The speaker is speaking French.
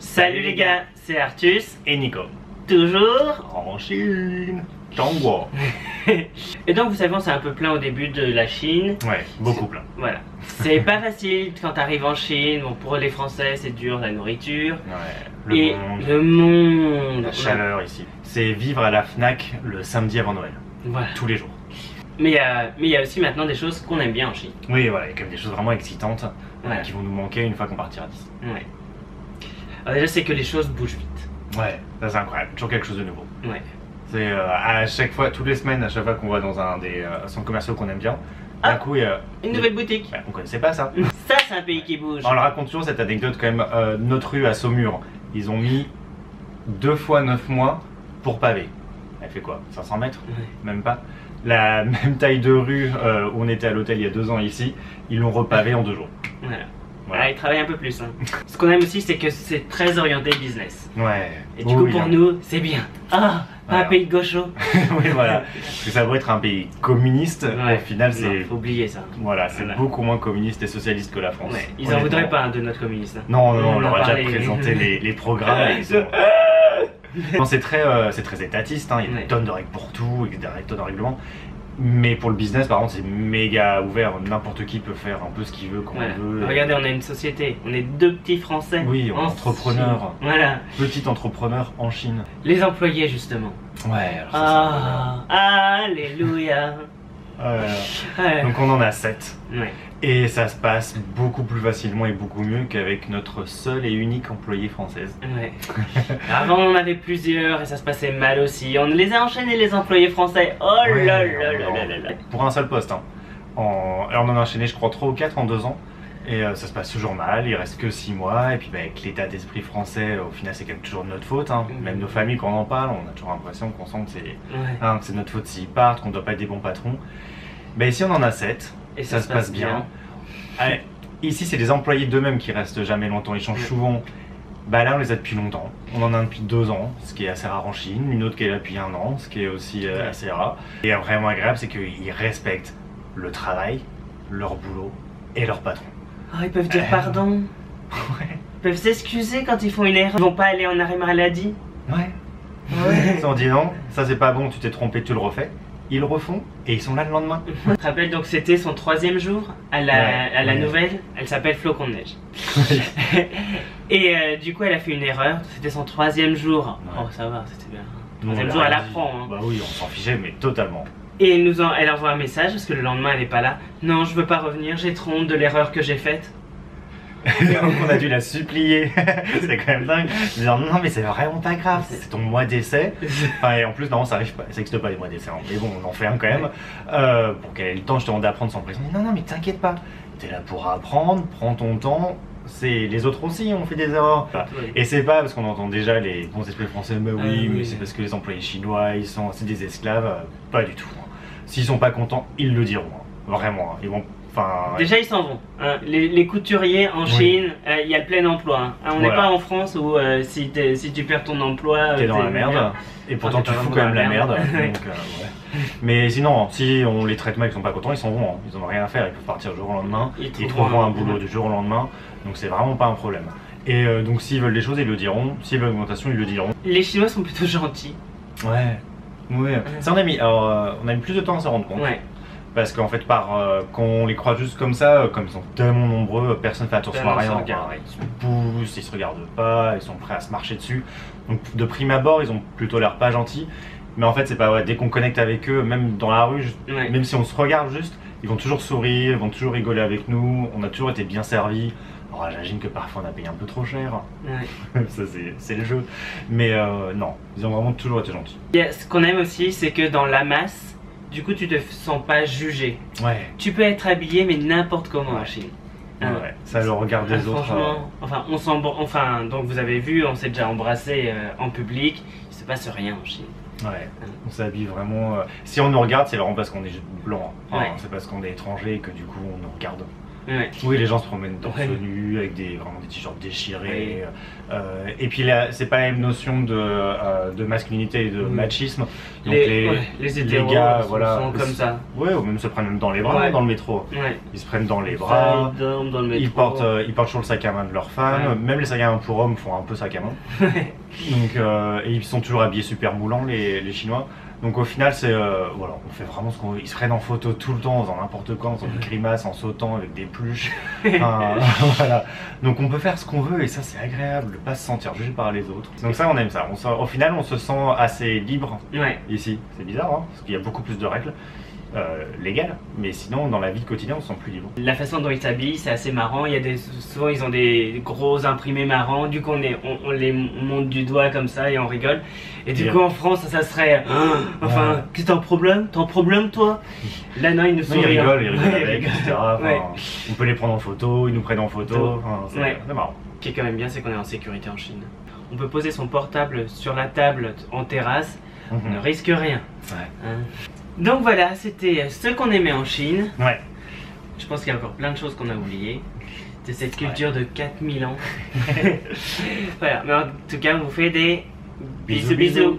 Salut les gars, c'est Artus et Nico. Toujours en Chine. Changguo. Et donc vous savez, on s'est un peu plaint au début de la Chine. Ouais, beaucoup plein. Voilà. C'est pas facile quand t'arrives en Chine. Bon, pour les Français, c'est dur, la nourriture. Ouais, Et le monde. La chaleur ici. C'est vivre à la Fnac le samedi avant Noël. Voilà. Tous les jours. Mais il y a aussi maintenant des choses qu'on aime bien en Chine. Oui, voilà, il y a quand même des choses vraiment excitantes Ouais. qui vont nous manquer une fois qu'on partira d'ici. Ouais. Alors déjà, c'est que les choses bougent vite. Ouais, ça c'est incroyable. Toujours quelque chose de nouveau. Ouais. C'est à chaque fois, toutes les semaines, à chaque fois qu'on va dans un des centres commerciaux qu'on aime bien, d'un coup, il y a Une nouvelle boutique. Ouais, on connaissait pas ça. Ça, c'est un pays qui bouge. On le raconte toujours cette anecdote quand même. Notre rue à Saumur, ils ont mis 2 fois 9 mois pour paver. Elle fait quoi, 500 mètres? Ouais. Même pas. La même taille de rue où on était à l'hôtel il y a 2 ans ici, ils l'ont repavé en 2 jours. Voilà. Voilà. Ah, ils travaillent un peu plus. Hein. Ce qu'on aime aussi, c'est que c'est très orienté business. Ouais. Et du coup, pour hein. nous, c'est bien. Ah, pas un Voilà. pays de gauchos. Oui, voilà. Parce que ça doit être un pays communiste. Ouais. Au final, c'est Non, faut oublier ça. voilà, c'est Voilà. beaucoup moins communiste et socialiste que la France. Ouais. Ils en Honnêtement. voudraient pas hein, de notre communisme. Hein. Non, non, On on en leur a déjà parlait. présenté les programmes. et ils sont- Non, c'est très étatiste, hein. Il y a Ouais. des tonnes de règles pour tout, des tonnes de règlements. Mais pour le business, par contre, c'est méga ouvert. N'importe qui peut faire un peu ce qu'il veut, quand Voilà. il veut. Regardez, on a une société. On est deux petits Français. Oui, on est en entrepreneurs. Chine. Voilà. Petit entrepreneur en Chine. Les employés, justement. Ouais, alors ça, Alléluia. Ouais. donc on en a 7. Ouais. Et ça se passe beaucoup plus facilement et beaucoup mieux qu'avec notre seule et unique employée française. Ouais. Avant, on en avait plusieurs et ça se passait mal aussi. On les a enchaînés, les employés français. Oh Ouais, là là là là là là. Pour un seul poste. Hein. Alors on en a enchaîné, je crois, 3 ou 4 en 2 ans. Et ça se passe toujours mal, il reste que 6 mois. Et puis avec l'état d'esprit français, au final, c'est quand même toujours de notre faute. Hein. Même nos familles, quand on en parle, on a toujours l'impression qu'on sent que Ouais. c'est notre faute s'ils partent, qu'on doit pas être des bons patrons. Ben ici, on en a 7. Et Ça se passe bien. Allez, ici, c'est les employés d'eux-mêmes qui restent jamais longtemps. Ils changent souvent. Bah là, on les a depuis longtemps. On en a un depuis 2 ans, ce qui est assez rare en Chine. Une autre qui est là depuis 1 an, ce qui est aussi assez rare. Et vraiment agréable, c'est qu'ils respectent le travail, leur boulot et leur patron. Oh, ils peuvent dire pardon. Ouais. Ils peuvent s'excuser quand ils font une erreur. Ils vont pas aller en arrêt maladie. Ouais. Ils ont dit non, ça c'est pas bon, tu t'es trompé, tu le refais. Ils le refont et ils sont là le lendemain. Tu te rappelles, donc c'était son 3e jour à la, Ouais. à la nouvelle. Elle s'appelle Flocon de neige. Et du coup, elle a fait une erreur. C'était son 3e jour. Ouais. Oh, ça va, c'était bien. Nous, on 3e l'a jour, elle dit. apprend. Hein. Bah oui, on s'en fichait, mais totalement. Et elle envoie un message parce que le lendemain, elle n'est pas là. Non, je veux pas revenir. J'ai trop honte de l'erreur que j'ai faite. Donc on a dû la supplier, c'est quand même dingue. Dire non mais c'est vraiment pas grave, c'est ton mois d'essai. Enfin, et en plus non ça arrive pas, ça n'existe pas les mois d'essai, hein. Mais bon on en fait un quand même pour qu'elle ait le temps justement d'apprendre sans pression. Non non mais t'inquiète pas, t'es là pour apprendre, prends ton temps. C'est les autres aussi ont fait des erreurs. Et c'est pas parce qu'on entend déjà les bons esprits français, mais oui, mais c'est parce que les employés chinois c'est des esclaves, pas du tout. Hein. S'ils sont pas contents, ils le diront, hein. Vraiment. Hein. Ils vont. Enfin, Déjà, ils s'en vont. Hein. Les couturiers en Chine, il y a le plein emploi. Hein. On n'est Voilà. pas en France où si tu perds ton emploi, t'es dans la merde. Et pourtant t'es tu pas fous vraiment quand même dans la la merde. merde. Donc, ouais. Mais sinon, si on les traite mal, ils sont pas contents, ils s'en vont. Hein. Ils en ont rien à faire, ils peuvent partir du jour au lendemain. Ils Ils trouveront trouveront un un boulot du jour au lendemain. Donc c'est vraiment pas un problème. Et donc s'ils veulent des choses, ils le diront. S'ils veulent l'augmentation, ils le diront. Les Chinois sont plutôt gentils. Ouais. Ouais. Ça on a mis plus de temps à s'en rendre compte. Ouais. Parce qu'en fait, quand on les croit juste comme ça, comme ils sont tellement nombreux, personne fait attention à rien. Ils se poussent, ils se regardent pas, ils sont prêts à se marcher dessus. Donc de prime abord, ils ont plutôt l'air pas gentils. Mais en fait, c'est pas vrai. Dès qu'on connecte avec eux, même dans la rue, Ouais. même si on se regarde juste, ils vont toujours sourire, ils vont toujours rigoler avec nous. On a toujours été bien servis. Alors j'imagine que parfois on a payé un peu trop cher. Ouais. Ça c'est le jeu. Mais non, ils ont vraiment toujours été gentils. Ce qu'on aime aussi, c'est que dans la masse, du coup, tu te sens pas jugé. Ouais. Tu peux être habillé, mais n'importe comment en Chine. Hein. Ouais. Ça le regard des autres. Franchement, enfin, donc vous avez vu, on s'est déjà embrassé en public. Il se passe rien en Chine. Ouais, on s'habille vraiment. Si on nous regarde, c'est vraiment parce qu'on est blanc. Enfin, Ouais. c'est parce qu'on est étranger et que du coup on nous regarde. Ouais. Oui, les gens se promènent torse Ouais. nu avec vraiment des t-shirts déchirés. Oui. Et puis là, c'est pas la même notion de masculinité et de machisme. Donc les hétéros gars, sont, voilà, sont comme ça. Ouais, ou même se prennent même dans les bras Ouais. dans le métro. Ouais. Ils se prennent dans les bras. Ils dorment dans le métro. Ils portent toujours le sac à main de leur femme. Ouais. Même les sacs à main pour hommes font un peu sac à main. Donc, et ils sont toujours habillés super moulants, les Chinois. Donc au final, c'est voilà, on fait vraiment ce qu'on veut. Ils se prennent en photo tout le temps, en faisant n'importe quoi, en faisant des grimaces, en sautant avec des pluches. Enfin, voilà. Donc on peut faire ce qu'on veut et ça c'est agréable, de pas se sentir jugé par les autres. Donc ça on aime ça. Au final, on se sent assez libre Ouais. ici. C'est bizarre, hein, parce qu'il y a beaucoup plus de règles légales, mais sinon dans la vie de quotidien, on se sent plus libre. La façon dont ils s'habillent, c'est assez marrant. Il y a souvent ils ont des gros imprimés marrants. Du coup, on les monte du doigt comme ça et on rigole. Et du coup, en France, ça serait. Enfin, qu'est-ce que t'as un problème? T'as un problème, toi? Là, non, ils nous Non, ils sourient. rigolent Ouais, avec, etc. Enfin, Ouais. on peut les prendre en photo, ils nous prennent en photo. Enfin, c'est marrant. Ce qui est quand même bien, c'est qu'on est en sécurité en Chine. On peut poser son portable sur la table en terrasse. On ne risque rien. Ouais. Hein. Donc voilà, c'était ce qu'on aimait en Chine. Ouais. Je pense qu'il y a encore plein de choses qu'on a oubliées. C'est cette culture de 4000 ans. Voilà, mais en tout cas, on vous fait des bisous bisous.